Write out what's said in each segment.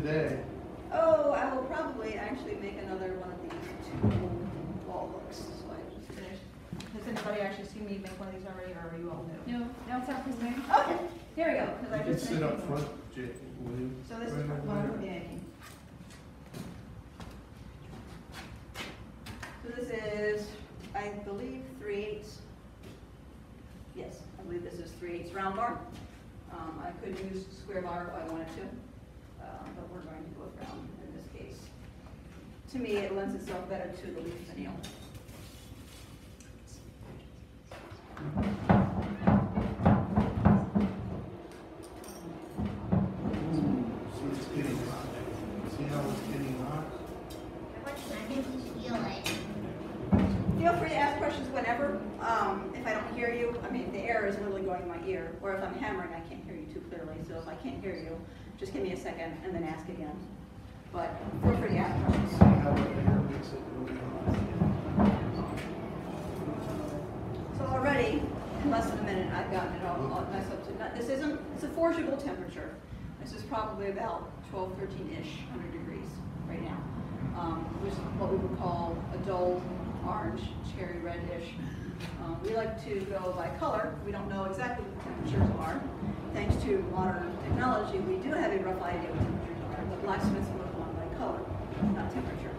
today? Oh, I will probably actually make another one of these 2 wall hooks. So I just finished. Has anybody actually seen me make one of these already, or are you all new? No, it's not this way. Okay, here we go. Because I You can just sit made up one. front, Jake, will you? So this is Right what over I'm there. making. So this is, I believe, 3/8. Yes, I believe this is 3/8 round bar. I could use square bar if I wanted to, but we're going to go with round in this case. To me, it lends itself better to the leaf finial. So it's getting hot. See how it's getting hot? How much time did you feel like? Feel free to ask questions whenever. If I don't hear you, I mean, the air is literally going in my ear, or if I'm hammering, I can't hear you too clearly. So if I can't hear you, just give me a second and then ask again. But feel free to ask questions. See how the air makes it really hot? So already, in less than a minute, I've gotten it all nice up to, this isn't, it's a forgeable temperature. This is probably about 12, 13-ish, 100 degrees right now, which is what we would call a dull orange, cherry red-ish. We like to go by color. We don't know exactly what the temperatures are. Thanks to modern technology, we do have a rough idea what temperatures are, but blacksmiths work on by color, not temperature.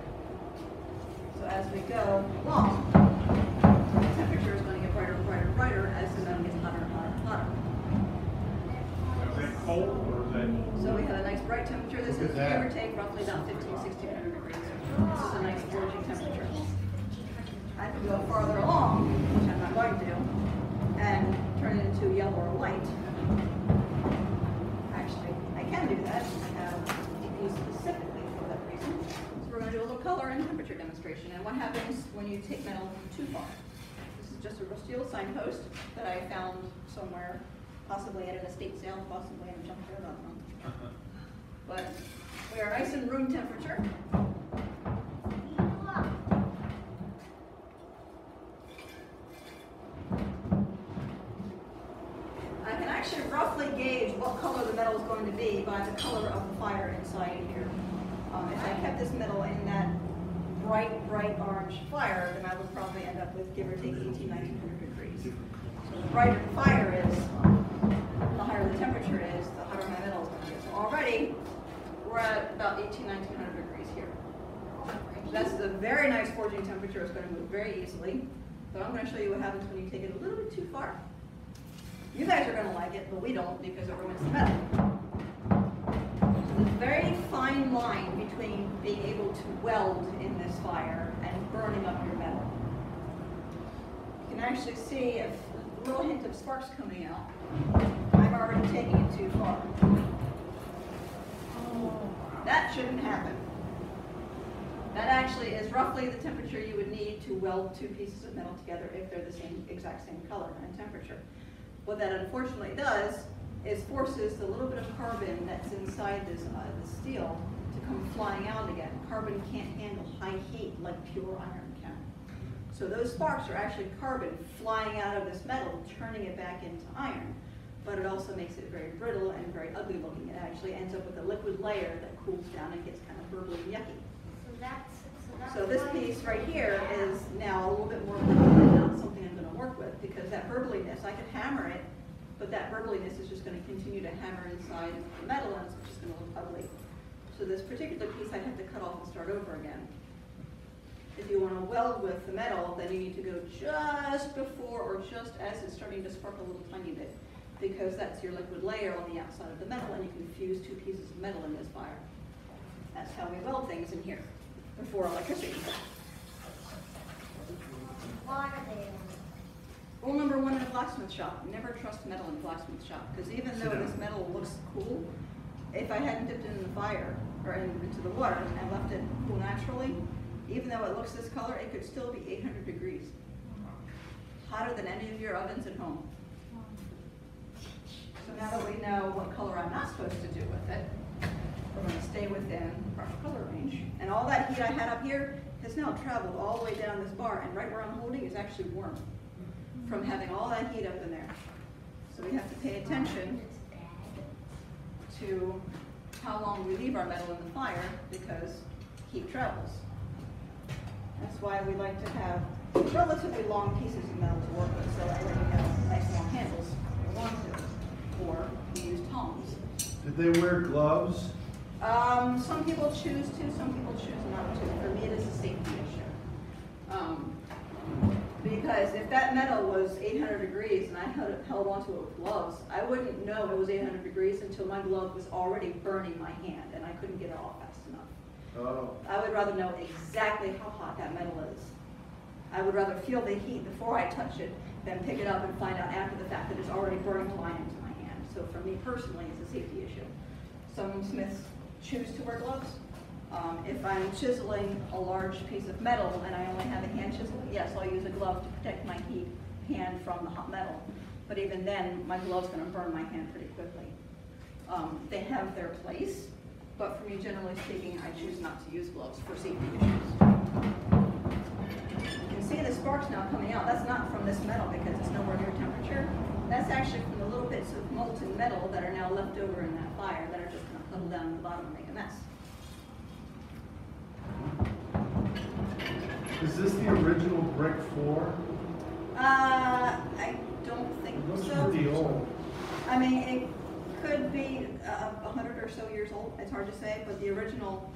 So as we go along, the temperature is going to get brighter and brighter and brighter as the metal gets hotter and hotter and hotter. Is that cold or is that? So we have a nice bright temperature. This Look is at give or that. take roughly about 1600 degrees. This is a nice forging temperature. I could go farther along, which I'm not going to, and turn it into yellow or light. Actually, I can do that. I have a piece specifically for that reason. So we're going to do a little color and temperature demonstration. And what happens when you take metal too far? This is just a rusty old signpost that I found somewhere, possibly at an estate sale, possibly in a junkyard, I don't know. But we are nice and room temperature. I can actually roughly gauge what color the metal is going to be by the color of the fire inside here. If I kept this metal in that bright orange fire, then I would probably end up with, give or take, 1900 degrees. So the brighter the fire is, the higher the temperature is, the hotter my metal is going to get. So already, we're at about 1900 degrees here. That's a very nice forging temperature. It's going to move very easily. But I'm going to show you what happens when you take it a little bit too far. You guys are going to like it, but we don't because it ruins the metal. There's a very fine line between being able to weld in this fire and burning up your metal. You can actually see a little hint of sparks coming out. I'm already taking it too far. That shouldn't happen. That actually is roughly the temperature you would need to weld 2 pieces of metal together if they're the exact same color and temperature. What that unfortunately does is forces the little bit of carbon that's inside this steel to come flying out again. Carbon can't handle high heat like pure iron can. So those sparks are actually carbon flying out of this metal, turning it back into iron. But it also makes it very brittle and very ugly looking. It actually ends up with a liquid layer that cools down and gets kind of burbly and yucky. So this piece right here is now a little bit more liquid and not something I'm going to work with because that burbliness, I could hammer it, but that burbliness is just going to continue to hammer inside the metal and it's just going to look ugly. So this particular piece I'd have to cut off and start over again. If you want to weld with the metal, then you need to go just before or just as it's starting to sparkle a little tiny bit because that's your liquid layer on the outside of the metal and you can fuse 2 pieces of metal in this fire. That's how we weld things in here before electricity. Rule number 1 in a blacksmith shop, never trust metal in a blacksmith shop because even though this metal looks cool, if I hadn't dipped it in the fire or into the water and left it cool naturally, even though it looks this color, it could still be 800 degrees. Hotter than any of your ovens at home. So now that we know what color I'm not supposed to do with it, we're going to stay within the proper color range. And all that heat I had up here has now traveled all the way down this bar, and right where I'm holding is actually warm from having all that heat up in there. So we have to pay attention to how long we leave our metal in the fire because heat travels. That's why we like to have relatively long pieces of metal to work with, so that way we have nice long handles to hold on to. Or we use tongs. Did they wear gloves? Some people choose to, some people choose not to. For me, it is a safety issue. Because if that metal was 800 degrees and I held onto it with gloves, I wouldn't know it was 800 degrees until my glove was already burning my hand and I couldn't get it off fast enough. Oh. I would rather know exactly how hot that metal is. I would rather feel the heat before I touch it than pick it up and find out after the fact that it's already burning a line into my hand. So for me personally, it's a safety issue. Some smiths choose to wear gloves. If I'm chiseling a large piece of metal and I only have a hand chisel, yes, I'll use a glove to protect my hand from the hot metal. But even then, my glove's going to burn my hand pretty quickly. They have their place, but for me, generally speaking, I choose not to use gloves for safety issues. You can see the sparks now coming out. That's not from this metal because it's nowhere near temperature. That's actually from the little bits of molten metal that are now left over in that fire that are just going to puddle down to the bottom and make a mess. Is this the original brick floor? I don't think It looks so. pretty old. I mean, it could be 100 or so years old. It's hard to say, but the original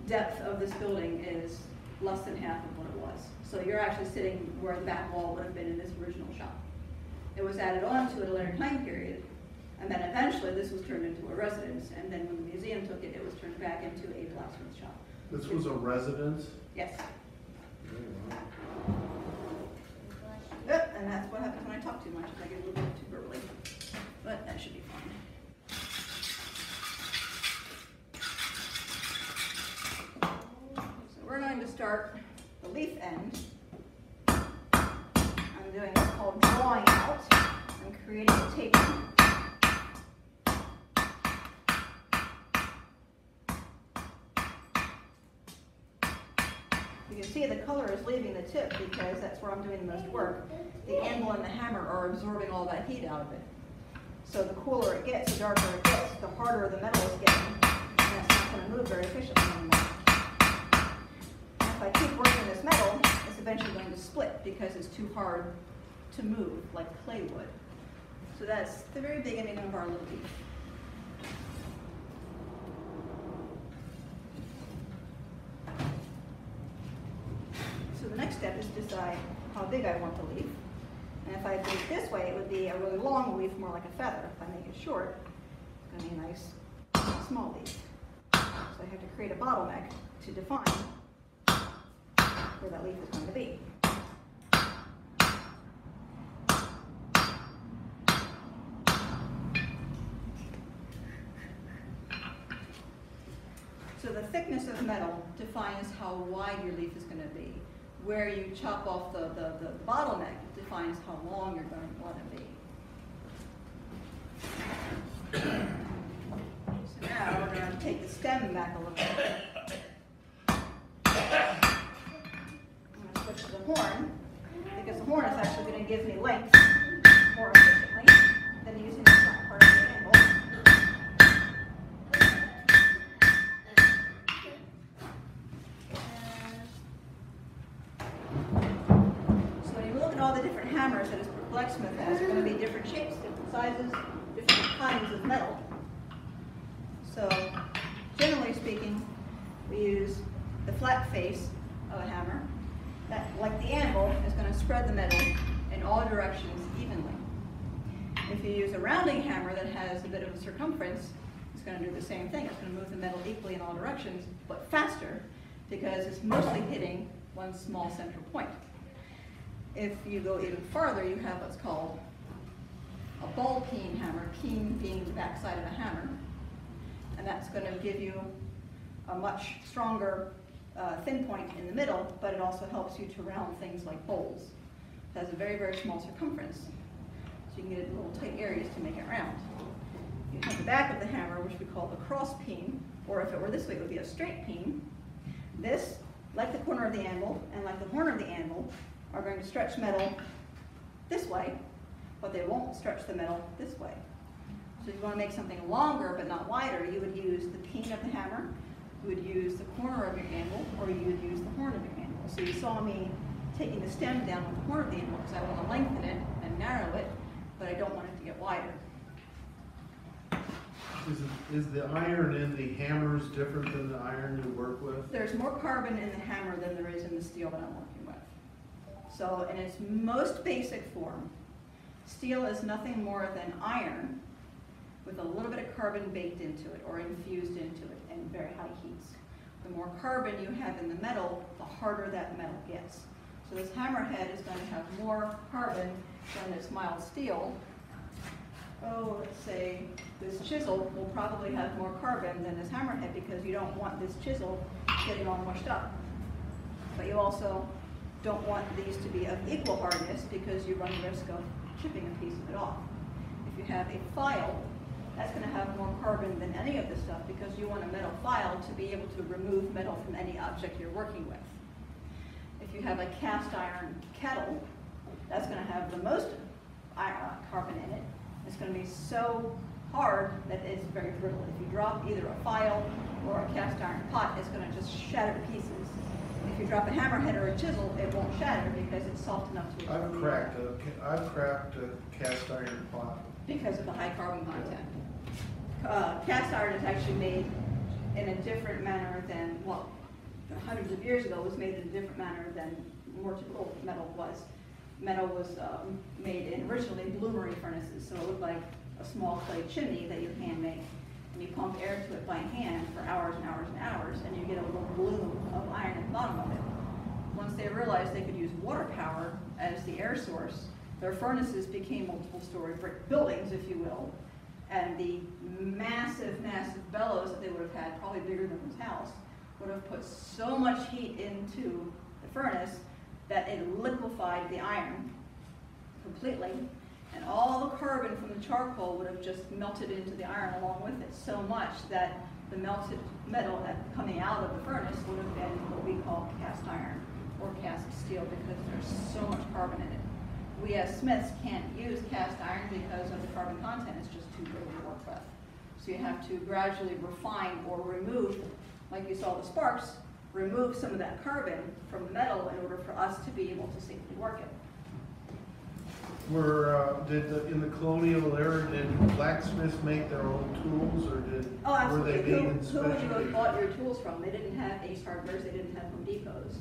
depth of this building is less than half of what it was. So you're actually sitting where the back wall would have been in this original shop. It was added on to at a later time period, and then eventually this was turned into a residence, and then when the museum took it, it was turned back into a blacksmith shop. This was a residence? Yes. Yep, and that's what happens when I talk too much, is I get a little bit too burly. But that should be fine. So we're going to start the leaf end. I'm doing what's called drawing out. I'm creating a taper. You can see the color is leaving the tip because that's where I'm doing the most work. The anvil and the hammer are absorbing all that heat out of it. So the cooler it gets, the darker it gets, the harder the metal is getting, and it's not going to move very efficiently anymore. And if I keep working this metal, it's eventually going to split because it's too hard to move like clay would. So that's the very beginning of our little leaf. So the next step is to decide how big I want the leaf. And if I do it this way, it would be a really long leaf, more like a feather. If I make it short, it's going to be a nice small leaf. So I have to create a bottleneck to define where that leaf is going to be. So the thickness of metal defines how wide your leaf is going to be. Where you chop off the bottleneck defines how long you're going to want to be. So now we're going to take the stem back a little bit. I'm going to switch to the horn, because the horn is actually going to give me length more efficiently than using the flat part of the handle. Hammers that a blacksmith has are going to be different shapes, different sizes, different kinds of metal. So, generally speaking, we use the flat face of a hammer that, like the anvil, is going to spread the metal in all directions evenly. If you use a rounding hammer that has a bit of a circumference, it's going to do the same thing. It's going to move the metal equally in all directions, but faster, because it's mostly hitting one small central point. If you go even farther, you have what's called a ball peen hammer, peen being the back side of a hammer, and that's going to give you a much stronger thin point in the middle, but it also helps you to round things like bowls. It has a very, very small circumference, so you can get it in little tight areas to make it round. You have the back of the hammer, which we call the cross peen, or if it were this way, it would be a straight peen. This, like the corner of the anvil, and like the horn of the anvil, are going to stretch metal this way, but they won't stretch the metal this way. So if you want to make something longer but not wider, you would use the peen of the hammer, you would use the corner of your anvil, or you would use the horn of your anvil. So you saw me taking the stem down with the horn of the anvil because I want to lengthen it and narrow it, but I don't want it to get wider. Is the iron in the hammers different than the iron you work with? There's more carbon in the hammer than there is in the steel that I'm working with. So in its most basic form, steel is nothing more than iron with a little bit of carbon baked into it or infused into it in very high heats. The more carbon you have in the metal, the harder that metal gets. So this hammerhead is going to have more carbon than its mild steel. Oh, let's say this chisel will probably have more carbon than this hammerhead because you don't want this chisel getting all mushed up. But you also don't want these to be of equal hardness because you run the risk of chipping a piece of it off. If you have a file, that's going to have more carbon than any of this stuff because you want a metal file to be able to remove metal from any object you're working with. If you have a cast iron kettle, that's going to have the most carbon in it. It's going to be so hard that it's very brittle. If you drop either a file or a cast iron pot, it's going to just shatter to pieces. If you drop a hammerhead or a chisel, it won't shatter because it's soft enough to absorb the air. I've cracked a cast iron pot. Because of the high carbon content. Cast iron is actually made in a different manner than, well, hundreds of years ago was made in a different manner than more typical metal was. Metal was made in originally bloomery furnaces, so it looked like a small clay chimney that you hand make. And you pump air to it by hand for hours and hours and hours, and you get a little bloom of iron at the bottom of it. Once they realized they could use water power as the air source, their furnaces became multiple-story brick buildings, if you will, and the massive, massive bellows that they would have had, probably bigger than this house, would have put so much heat into the furnace that it liquefied the iron completely, and all the carbon from the charcoal would have just melted into the iron along with it so much that the melted metal coming out of the furnace would have been what we call cast iron or cast steel because there's so much carbon in it. We as smiths can't use cast iron because of the carbon content. It's just too brittle to work with. So you have to gradually refine or remove, like you saw the sparks, remove some of that carbon from the metal in order for us to be able to safely work it. In the colonial era, did blacksmiths make their own tools, or were they made in Who would you have bought your tools from? They didn't have Ace Hardwares, they didn't have Home Depots.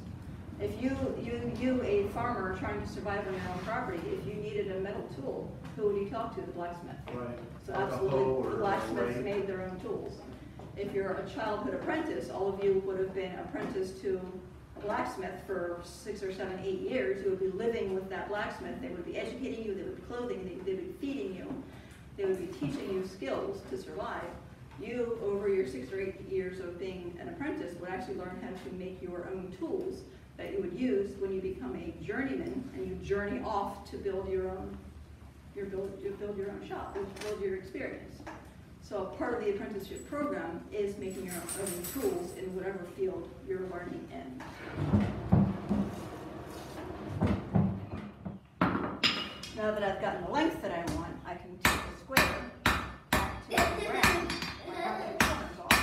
If you, a farmer trying to survive on your own property, if you needed a metal tool, who would you talk to? The blacksmith. Right. So Like absolutely, the blacksmiths made their own tools. If you're a childhood apprentice, all of you would have been apprenticed to a blacksmith for 6 or 7, 8 years. You would be living with that blacksmith. They would be educating you, they would be clothing you, they would be feeding you, they would be teaching you skills to survive. You, over your 6 or 8 years of being an apprentice, would actually learn how to make your own tools that you would use when you become a journeyman and you journey off to build your own, build your own shop, build your experience. So part of the apprenticeship program is making your own tools in whatever field you're learning in. Now that I've gotten the length that I want, I can take the square back to the ground and have the corners off.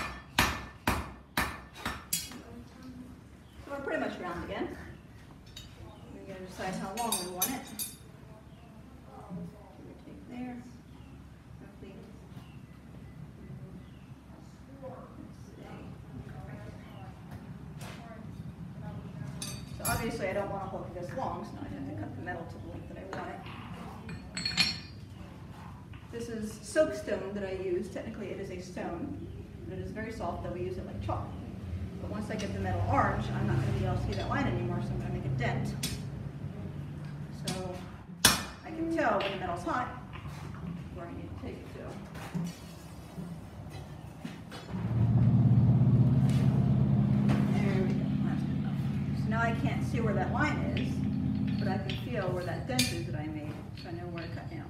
So we're pretty much round again. We're going to decide how long we want it. Give or take there. Roughly. So obviously I don't want to hold it this long, so now I have to cut the metal to the length that I want it. This is soapstone that I use. Technically it is a stone, but it is very soft, though we use it like chalk. But once I get the metal orange, I'm not going to be able to see that line anymore, so I'm going to make a dent. So I can tell when the metal's hot where I need to take it to. There we go, that's good enough. So now I can't see where that line is, but I can feel where that dent is that I made, so I know where to cut now.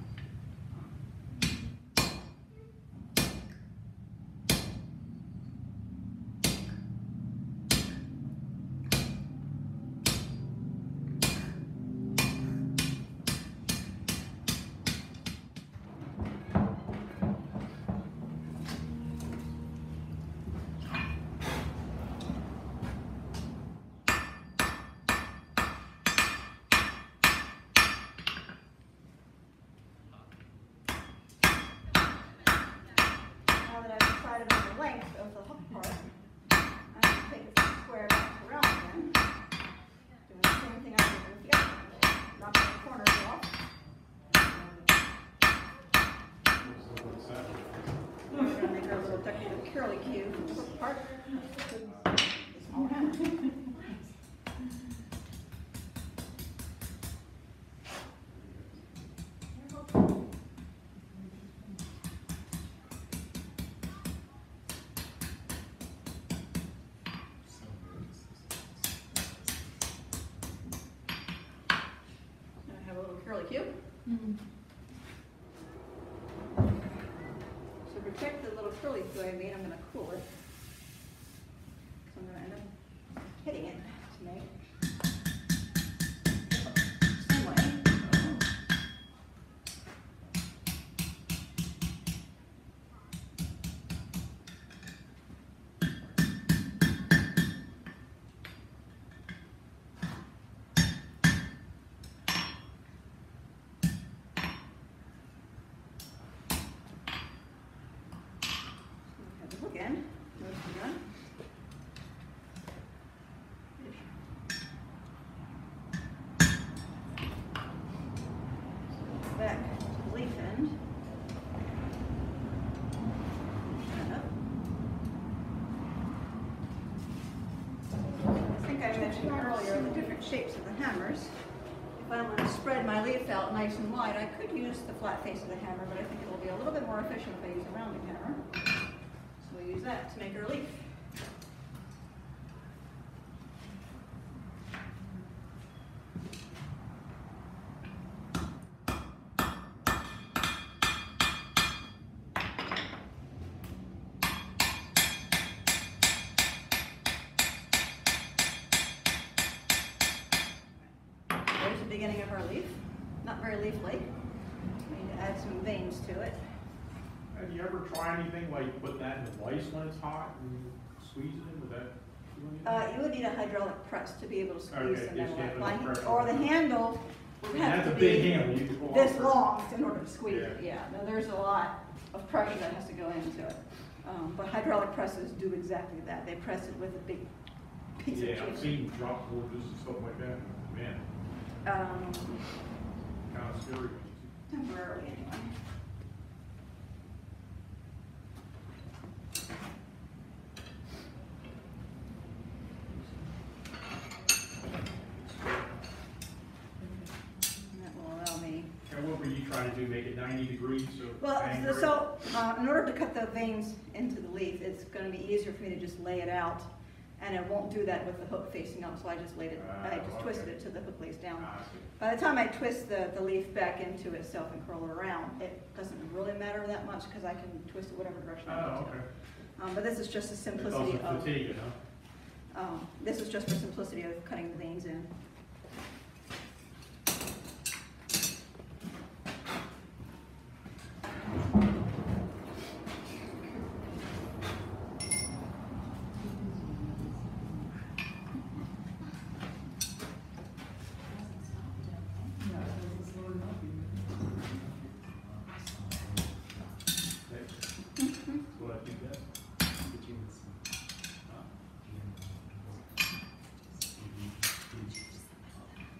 cue. So to protect the little curly cue I made, I'm going to cool it. So I'm going to end up hitting it to make. Same way. Again, mostly done. So back to the leaf end. Turn up. I think I mentioned earlier the different shapes of the hammers. If I want to spread my leaf out nice and wide, I could use the flat face of the hammer, but I think it will be a little bit more efficient if I use a rounding hammer. We'll use that to make our leaf. There's the beginning of our leaf. Not very leaf-like. We need to add some veins to it. Have you ever tried anything like put that in the vise when it's hot and squeeze it in? Would that do anything? You would need a hydraulic press to be able to squeeze Okay, the just metal have up. a pressure. Or the handle would have That's to a big be handle. You could pull this off. long in order to squeeze it. Yeah. Yeah, no, there's a lot of pressure that has to go into it. But hydraulic presses do exactly that. They press it with a big piece Yeah, of I've cheese. seen drop forges and stuff like that. Man, kind of scary. Temporarily anyway. And that will allow me. And what were you trying to do? Make it 90 degrees? Well, angry? so in order to cut the veins into the leaf, it's going to be easier for me to just lay it out, and it won't do that with the hook facing up. So I just laid it. I just okay. twisted it till the hook lays down. I see. By the time I twist the leaf back into itself and curl it around, it doesn't really matter that much because I can twist it whatever direction I Oh, want to. okay. But this is just the It simplicity doesn't of. fatigue it, huh? This is just for simplicity of cutting the veins in. What I think that.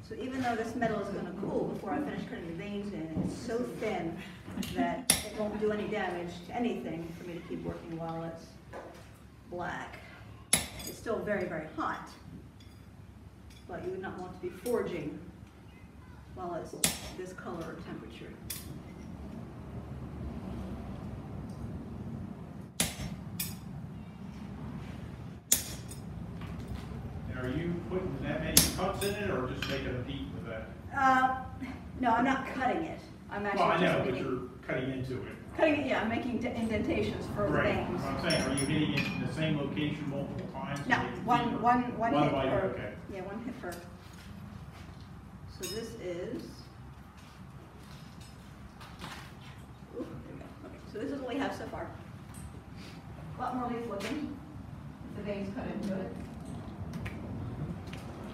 So even though this metal is going to cool before I finish cutting the veins in, it's so thin that it won't do any damage to anything for me to keep working while it's black. It's still very, very hot, but you would not want to be forging while it's this color or temperature. And are you putting that many cuts in it, or just making a peak with that? No, I'm not cutting it. I'm actually Well, I know, just but making, you're cutting into it. cutting it. Yeah, I'm making indentations for the Right. veins. What I'm saying, are you hitting it in the same location multiple times? No, to make it one deeper? hit bite, per. okay. Yeah, one hit per. So this is. Ooh, there we go. Okay, so this is what we have so far. A lot more leaf looking. The veins cut into it,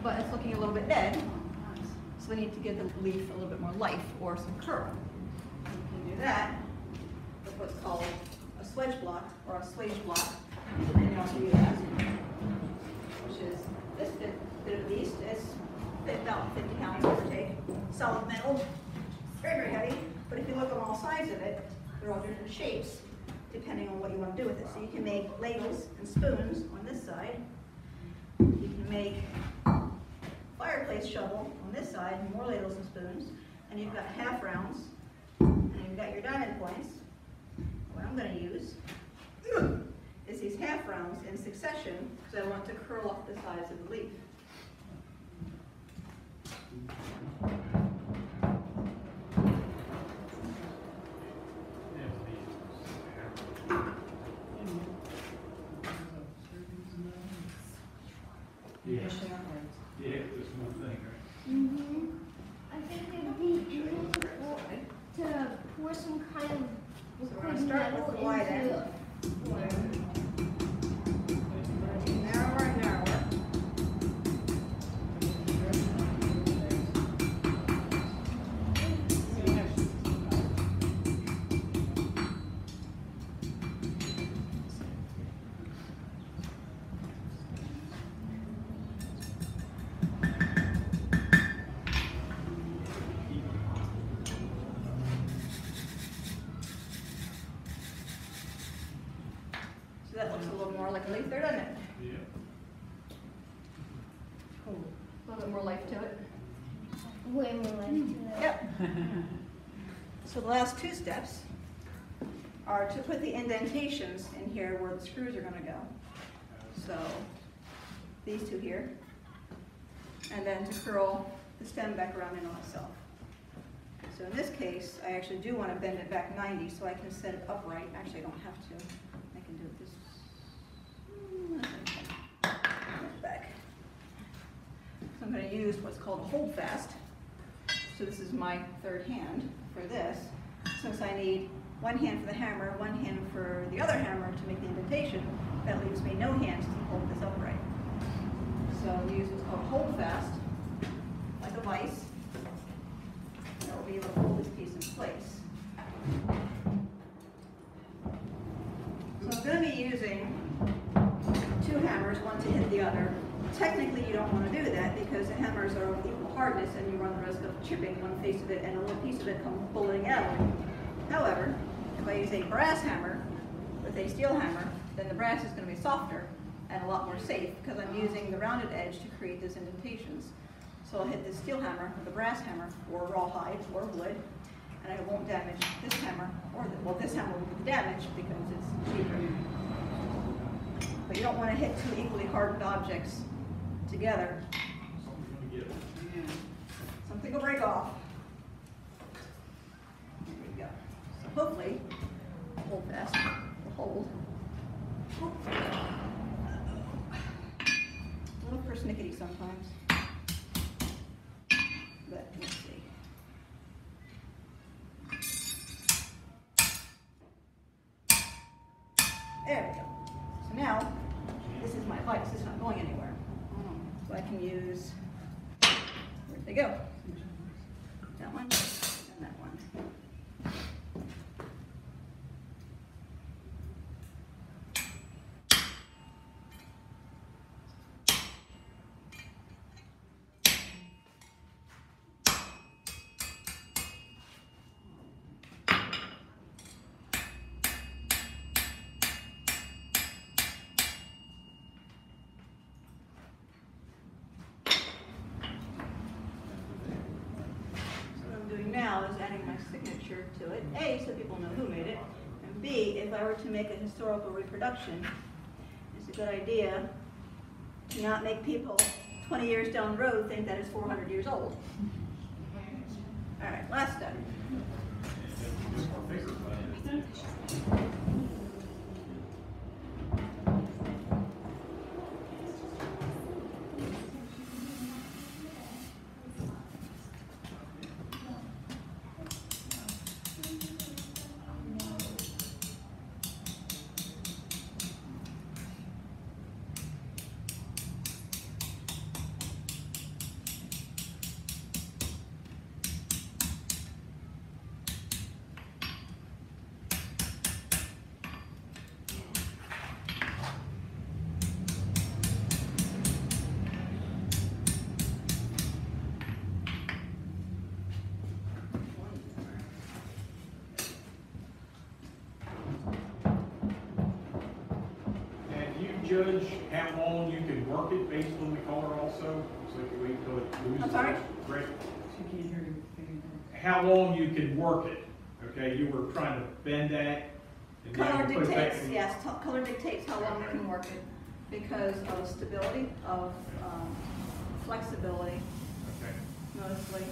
but it's looking a little bit dead. So we need to give the leaf a little bit more life or some curl. You can do that with what's called a swedge block or a swage block. And you also use that, which is this bit of beast. It's about 50 pounds, give or take. Solid metal, very, very heavy. But if you look on all sides of it, they're all different shapes depending on what you want to do with it. So you can make ladles and spoons on this side. You can make fireplace shovel on this side, more ladles and spoons. And you've got half rounds, and you've got your diamond points. What I'm going to use is these half rounds in succession because I want to curl off the sides of the leaf. Yeah, this one thing, right? I think it'd be good to pour some kind of So we're gonna liquid start metal with the wide end. into water. Narrower and narrower. So that looks a little more like a leaf there, doesn't it? Yeah. A little bit more life to it. Way more life to it. Yep. So the last two steps are to put the indentations in here where the screws are gonna go. So these two here. And then to curl the stem back around in on itself. So in this case, I actually do want to bend it back 90 so I can set it upright. Actually, I don't have to. I can do it this back. So I'm going to use what's called a hold fast. So this is my third hand for this. Since I need one hand for the hammer, one hand for the other hammer to make the indentation, that leaves me no hands to hold this upright. So I'll use what's called a hold fast, like a vise. That will be able to hold this piece in place. So I'm going to be using two hammers, one to hit the other. Technically, you don't want to do that because the hammers are of equal hardness and you run the risk of chipping one face of it and a little piece of it come bulleting out. However, if I use a brass hammer with a steel hammer, then the brass is going to be softer and a lot more safe because I'm using the rounded edge to create those indentations. So I'll hit the steel hammer with a brass hammer or rawhide or wood, and I won't damage this hammer or this hammer will be damaged because it's cheaper. But you don't want to hit two equally hardened objects together. Something's gonna give. Something will break off. There we go. So hopefully, hold fast, will hold. Oop. A little persnickety sometimes. But let's see. There we go. So now, this is my vise. It's not going anywhere. So I can use, where'd they go? That one and that one. Now is adding my signature to it. A, so people know who made it, and B, if I were to make a historical reproduction, it's a good idea to not make people 20 years down the road think that it's 400 years old. All right, last step. Judge how long you can work it based on the color also? So you wait till it loses. I'm sorry? Great. She can't hear you. How long you can work it? Okay, you were trying to bend that. And now Color you put it back dictates, in- yes, color dictates how long you can work it because of stability, of flexibility, Okay. mostly.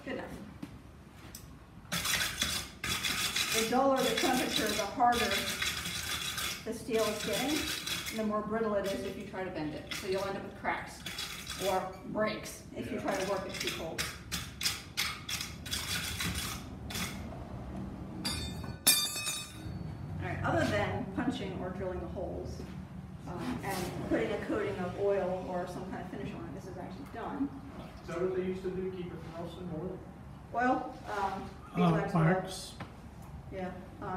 Good enough. The duller the temperature, the harder the steel is getting, and the more brittle it is if you try to bend it. So you'll end up with cracks or breaks if you try to work it too cold. All right, other than punching or drilling the holes and putting a coating of oil or some kind of finish on it, this is actually done. Is that what they used to do, keep it from rusting, oil? Oil, beeswax oil. Wax. Yeah.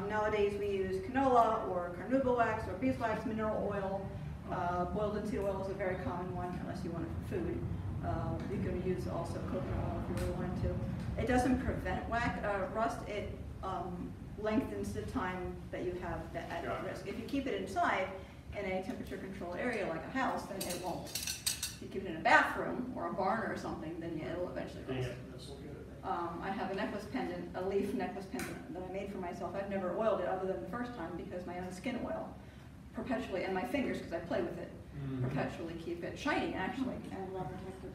Nowadays we use canola or carnauba wax or beeswax, mineral oil. Boiled linseed oil is a very common one unless you want it for food. You can use also coconut oil if you really wanted to. It doesn't prevent rust, it lengthens the time that you have that at risk. If you keep it inside in a temperature controlled area like a house, then it won't. If you keep it in a bathroom or a barn or something, then yeah, it'll eventually rust. I have a necklace pendant, a leaf necklace pendant that I made for myself. I've never oiled it other than the first time because my own skin oil perpetually, and my fingers because I play with it, perpetually keep it shiny actually and well protected.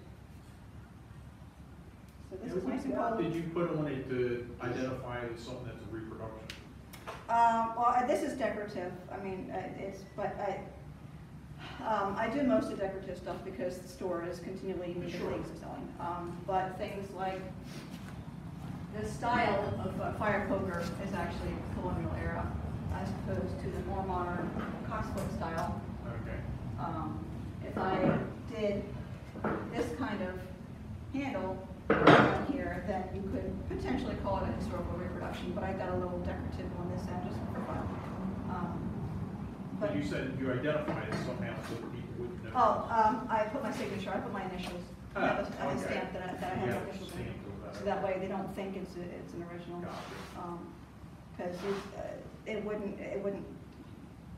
So this is nice and cold. Did you put on it to identify it as something that's a reproduction? Well, this is decorative. I mean, I do most of the decorative stuff because the store is continually making things and selling. But things like the style of fire poker is actually colonial era as opposed to the more modern cocksfoot style. Okay. If I did this kind of handle down here, then you could potentially call it a historical reproduction, but I got a little decorative on this end just for fun. But you said you identified it somehow so that people wouldn't know. I put my signature, I put my initials. I have a stamp that I have my initials in. So that way they don't think it's an original. Because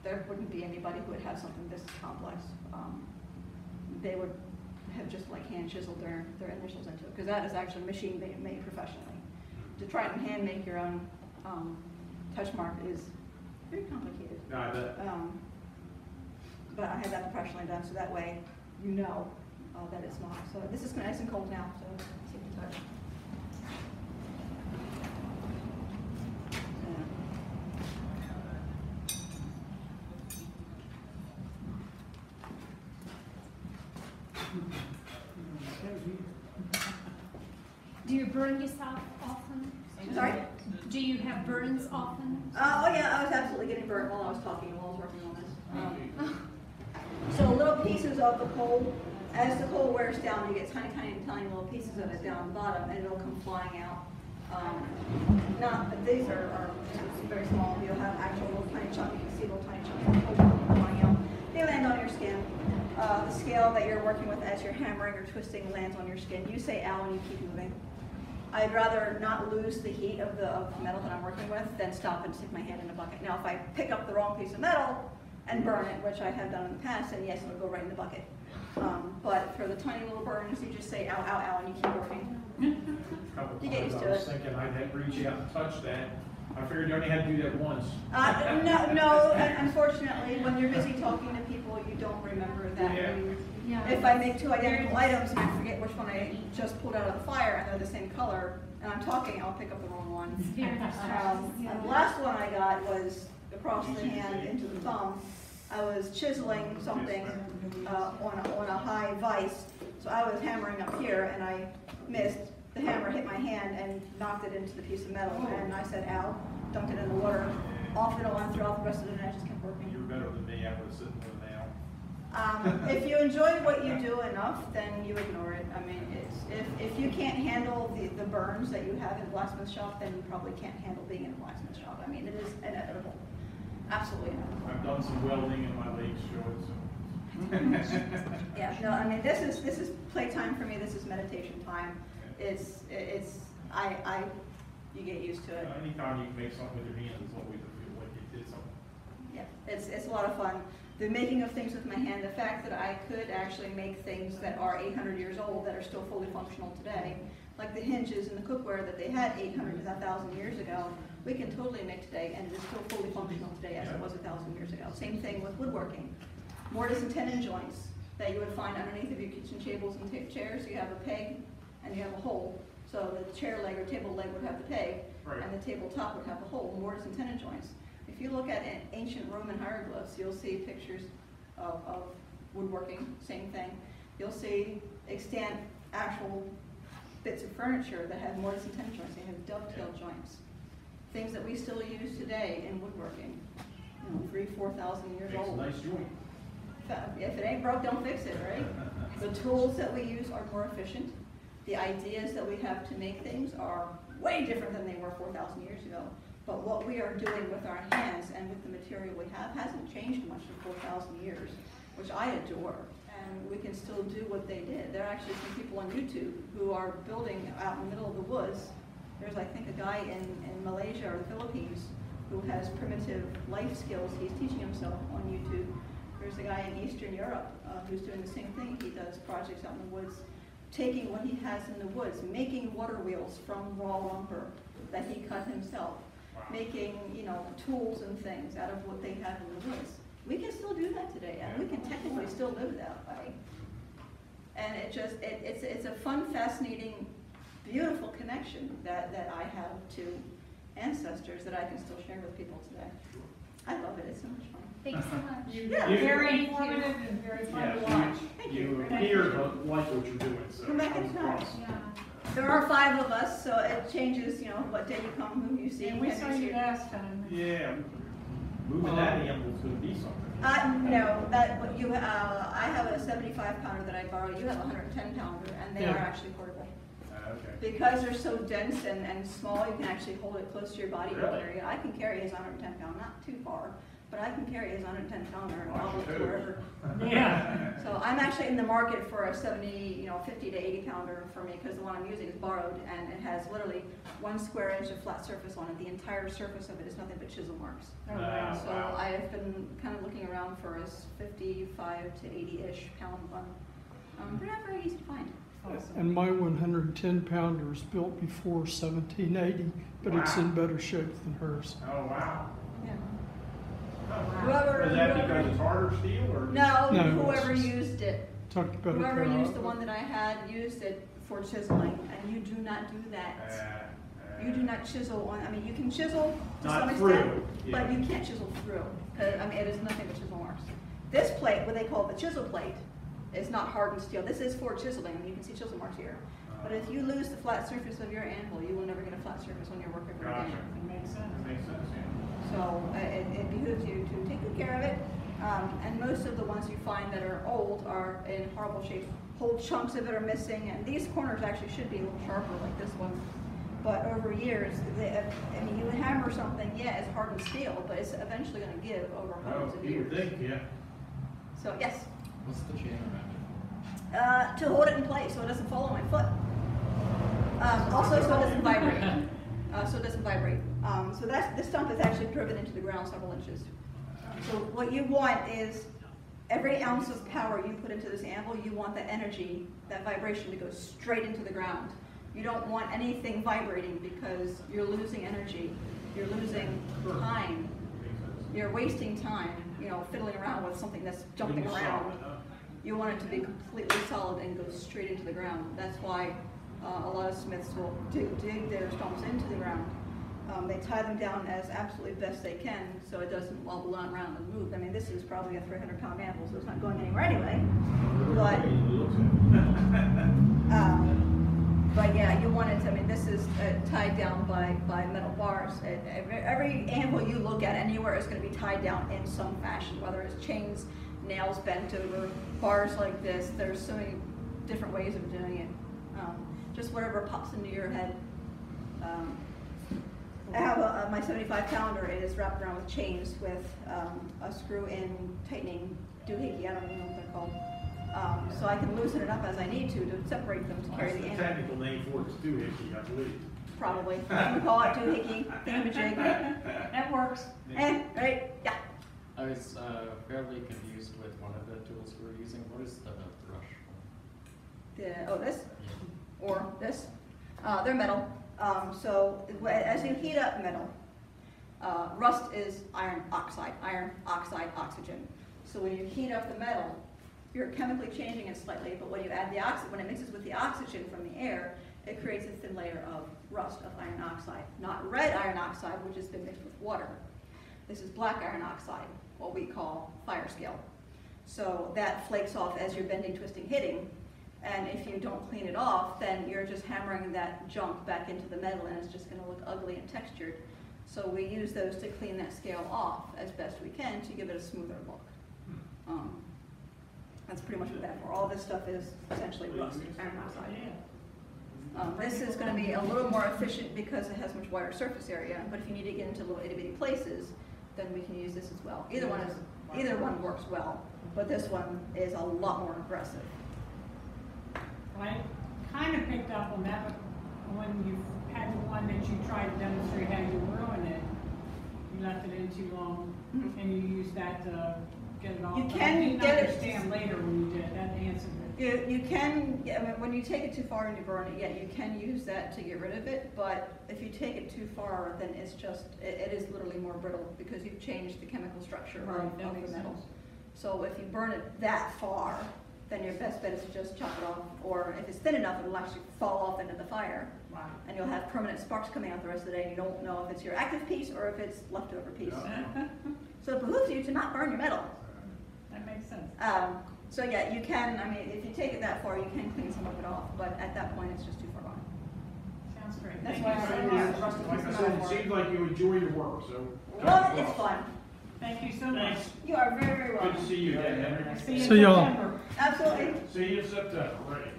there wouldn't be anybody who would have something this complex. They would have just like hand chiseled their initials into it, because that is actually machine made professionally. To try and hand make your own touch mark is very complicated. No, I bet. But I have that professionally done, so that way you know that it's not. So this is nice and cold now, so safe to touch. Do you burn yourself often? Sorry? Do you have burns often? Oh yeah, I was absolutely getting burnt while I was talking, while I was working on this. So little pieces of the coal, as the coal wears down, you get tiny, tiny, tiny little pieces of it down the bottom, and it'll come flying out. These are very small. You'll have actual little tiny chunks. You can see little tiny chunks of coal flying out. They land on your skin. The scale that you're working with as you're hammering or twisting lands on your skin. You say ow and you keep moving. I'd rather not lose the heat of the metal that I'm working with than stop and stick my hand in a bucket. Now, if I pick up the wrong piece of metal and burn it, which I have done in the past, then yes, it'll go right in the bucket. But for the tiny little burns, you just say ow, ow, ow, and you keep working. You get used to I was it. thinking I'd have to reach out and touch that. I figured you only had to do that once. No, unfortunately, when you're busy talking to people, you don't remember that. Yeah. If I make two identical items and I forget which one I just pulled out of the fire and they're the same color, and I'm talking, I'll pick up the wrong one. And the last one I got was across the hand into the thumb. I was chiseling something on a high vise, so I was hammering up here and I missed. The hammer hit my hand and knocked it into the piece of metal, and I said ow, dumped it in the water, off and on throughout the rest of the night. I just kept working. You're better than me. I would have sitting there now. If you enjoy what you do enough, then you ignore it. I mean, if you can't handle the burns that you have in a blacksmith shop, then you probably can't handle being in a blacksmith shop. I mean, it is inevitable. Absolutely inevitable. I've done some welding and my legs show it, so. Yeah, no, I mean, this is playtime for me. This is meditation time. You get used to it. Anytime you can make something with your hands, it's always a feel like you did something. Yeah, it's a lot of fun. The making of things with my hand, the fact that I could actually make things that are 800 years old that are still fully functional today, like the hinges and the cookware that they had 800 to 1,000 years ago, we can totally make today, and it is still fully functional today as it was 1,000 years ago. Same thing with woodworking. Mortise and tenon joints that you would find underneath of your kitchen tables and chairs. You have a peg and you have a hole. So the chair leg or table leg would have the peg, Right. and the tabletop would have the hole, mortise and tenon joints. If you look at ancient Roman hieroglyphs, you'll see pictures of woodworking, same thing. You'll see extant actual bits of furniture that have mortise and tenon joints. They have dovetail joints. Things that we still use today in woodworking, 3,000 to 4,000 years Makes a old. nice joint. If it ain't broke, don't fix it, right? The tools that we use are more efficient. The ideas that we have to make things are way different than they were 4,000 years ago. But what we are doing with our hands and with the material we have hasn't changed much in 4,000 years, which I adore. And we can still do what they did. There are actually some people on YouTube who are building out in the middle of the woods. There's, I think, a guy in Malaysia or the Philippines who has primitive life skills. He's teaching himself on YouTube. There's a guy in Eastern Europe who's doing the same thing. He does projects out in the woods, taking what he has in the woods, making water wheels from raw lumber that he cut himself, making, tools and things out of what they have in the woods. We can still do that today, and we can technically still live that way. And it's a fun, fascinating, beautiful connection that I have to ancestors that I can still share with people today. I love it. It's so much fun. Thanks so much. Yeah. Very informative and very fun to watch. Thank You you. appear to like what you're doing, so. Come back comes anytime. across. Yeah. There are 5 of us, so it changes, what day you come, who you see. And we when saw you see you it. last time. Yeah, moving that animal's gonna be something. No, I have a 75 pounder that I borrow. You have a 110 pounder, and they Yeah. are actually portable. Okay. Because they're so dense and small, you can actually hold it close to your body Really? area. I can carry his 110 pound, not too far, but I can carry his 110 pounder and Watch haul it your to toes. wherever. Yeah. So I'm actually in the market for a 50 to 80 pounder for me, because the one I'm using is borrowed, and it has literally 1 square inch of flat surface on it. The entire surface of it is nothing but chisel marks. Oh, wow. So Wow. I have been kind of looking around for a 55 to 80-ish pound one. They're not very easy to find. Awesome. And my 110 pounder is built before 1780, but it's in better shape than hers. Oh, wow. Yeah. Wow. Is that because it's harder steel or? No, No, whoever it's just- used it. Talked about it. Whoever used the one that I had used it for chiseling, and you do not do that. You do not chisel on, you can chisel to Not some through, extent, but yeah. you can't chisel through, because, it is nothing but chisel marks. This plate, what they call the chisel plate, is not hardened steel. This is for chiseling, you can see chisel marks here. But if you lose the flat surface of your anvil, you will never get a flat surface on your work ever Gotcha. again. It makes sense. Makes sense, yeah. So it behooves you to take good care of it. And most of the ones you find that are old are in horrible shape. Whole chunks of it are missing, and these corners actually should be a little sharper like this one. But over years, you hammer something, yeah, it's hardened steel, but it's eventually going to give over hundreds Oh, of you would years. think, yeah. So yes, What's the chain around it? to hold it in place so it doesn't fall on my foot. Also, so it doesn't vibrate. So this stump is actually driven into the ground several inches. So what you want is every ounce of power you put into this anvil, you want that energy, that vibration to go straight into the ground. You don't want anything vibrating, because you're losing energy, you're losing time, Makes sense. you're wasting time, fiddling around with something that's jumping Really around. solid, huh? You want it to be completely solid and go straight into the ground. That's why a lot of smiths will dig their stumps into the ground. They tie them down as absolutely best they can, so it doesn't wobble around and move. This is probably a 300-pound anvil, so it's not going anywhere anyway. But But yeah, you want it to, this is tied down by metal bars. Every anvil you look at anywhere is going to be tied down in some fashion, whether it's chains, nails bent over, bars like this. There's so many different ways of doing it. Just whatever pops into your head. I have my 75 pounder. It is wrapped around with chains with a screw-in tightening doohickey. I don't even know what they're called. So I can loosen it up as I need to separate them to carry That's the the anvil. technical name for it is doohickey, I believe. Probably. You can call it doohickey, thingamajig. That works. Right? Yeah. I was fairly confused with one of the tools we were using. What is the brush? This or this. They're metal. So as you heat up metal, rust is iron oxide, oxygen. So when you heat up the metal, you're chemically changing it slightly, but when you add the when it mixes with the oxygen from the air, it creates a thin layer of rust, of iron oxide. Not red iron oxide, which has been mixed with water. This is black iron oxide, what we call fire scale. So that flakes off as you're bending, twisting, hitting, and if you don't clean it off, then you're just hammering that junk back into the metal, and it's just going to look ugly and textured. So we use those to clean that scale off as best we can to give it a smoother look. That's pretty much what that for. All this stuff is essentially rust, iron oxide. This is going to be a little more efficient because it has much wider surface area, but if you need to get into little itty bitty places, then we can use this as well. Either one works well, but this one is a lot more aggressive. I kind of picked up on that, but when you had the one that you tried to demonstrate how you ruin it, you left it in too long, and you used that to get it off. You But can I didn't get it- understand later when you did. That answered it. You can, I mean, when you take it too far and you burn it, yeah, you can use that to get rid of it, but if you take it too far, then it's just, it is literally more brittle because you've changed the chemical structure Right, that of makes the metal. sense. So if you burn it that far, then your best bet is to just chop it off, or if it's thin enough, it'll actually fall off into the fire, Right. and you'll have permanent sparks coming out the rest of the day, and you don't know if it's your active piece or if it's leftover piece. So it behooves you to not burn your metal. That makes sense. So yeah, you can, I mean, if you take it that far, you can clean some of it off, but at that point, it's just too far gone. Sounds great. That's Thank why you I so said much. it's rusty Like I piece of said, it metal. seems like you enjoy your work, so. Love it, it's fun. Thank you so much. Thanks. You are very, very Good welcome. to see you again, Henry. See you in See y'all. September. Absolutely. See you in September, right.